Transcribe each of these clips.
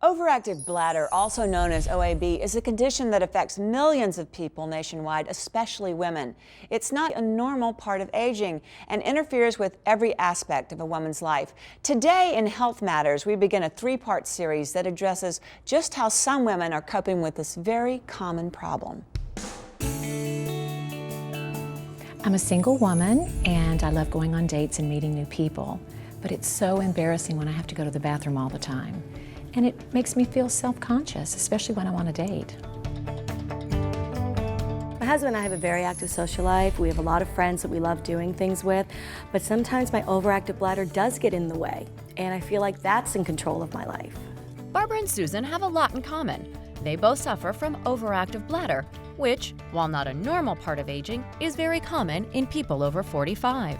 Overactive bladder, also known as OAB, is a condition that affects millions of people nationwide, especially women. It's not a normal part of aging and interferes with every aspect of a woman's life. Today in Health Matters, we begin a three-part series that addresses just how some women are coping with this very common problem. I'm a single woman and I love going on dates and meeting new people, but it's so embarrassing when I have to go to the bathroom all the time. And it makes me feel self-conscious, especially when I'm on a date. My husband and I have a very active social life. We have a lot of friends that we love doing things with, but sometimes my overactive bladder does get in the way, and I feel like that's in control of my life. Barbara and Susan have a lot in common. They both suffer from overactive bladder, which, while not a normal part of aging, is very common in people over 45.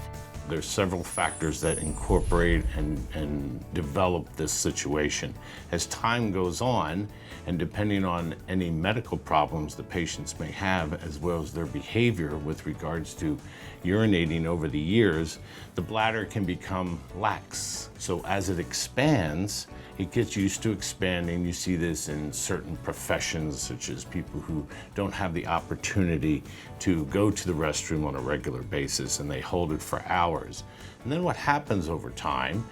There's several factors that incorporate and develop this situation. As time goes on, and depending on any medical problems the patients may have, as well as their behavior with regards to urinating over the years, the bladder can become lax. So as it expands, it gets used to expanding. You see this in certain professions, such as people who don't have the opportunity to go to the restroom on a regular basis, and they hold it for hours. And then what happens over time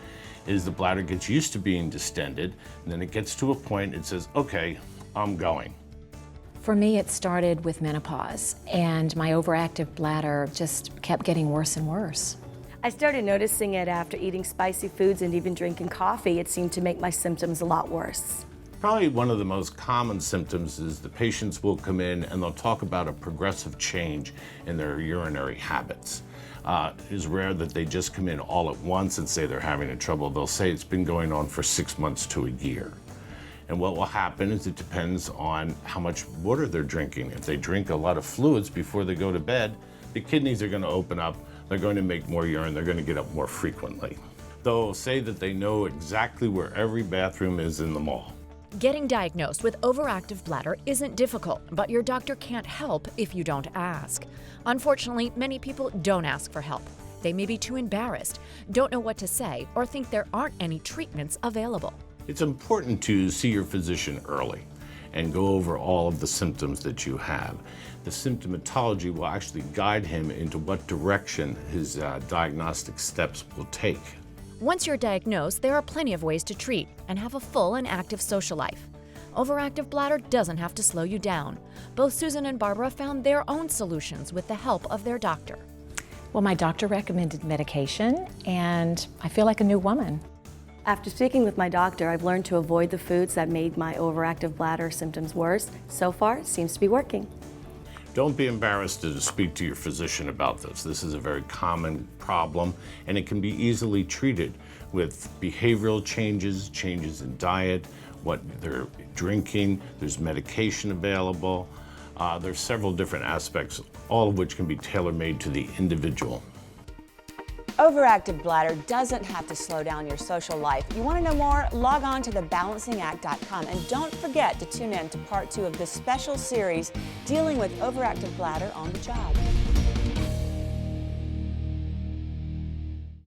is the bladder gets used to being distended, and then it gets to a point it says, okay, I'm going. For me, it started with menopause, and my overactive bladder just kept getting worse and worse. I started noticing it after eating spicy foods and even drinking coffee. It seemed to make my symptoms a lot worse. Probably one of the most common symptoms is the patients will come in and they'll talk about a progressive change in their urinary habits. It is rare that they just come in all at once and say they're having trouble. They'll say it's been going on for 6 months to a year. And what will happen is it depends on how much water they're drinking. If they drink a lot of fluids before they go to bed, the kidneys are going to open up, they're going to make more urine, they're going to get up more frequently. They'll say that they know exactly where every bathroom is in the mall. Getting diagnosed with overactive bladder isn't difficult, but your doctor can't help if you don't ask. Unfortunately, many people don't ask for help. They may be too embarrassed, don't know what to say, or think there aren't any treatments available. It's important to see your physician early and go over all of the symptoms that you have. The symptomatology will actually guide him into what direction his diagnostic steps will take. Once you're diagnosed, there are plenty of ways to treat and have a full and active social life. Overactive bladder doesn't have to slow you down. Both Susan and Barbara found their own solutions with the help of their doctor. Well, my doctor recommended medication, and I feel like a new woman. After speaking with my doctor, I've learned to avoid the foods that made my overactive bladder symptoms worse. So far, it seems to be working. Don't be embarrassed to speak to your physician about this. This is a very common problem, and it can be easily treated with behavioral changes, changes in diet, what they're drinking. There's medication available. There's several different aspects, all of which can be tailor-made to the individual. Overactive bladder doesn't have to slow down your social life. You want to know more? Log on to thebalancingact.com and don't forget to tune in to part 2 of this special series dealing with overactive bladder on the job.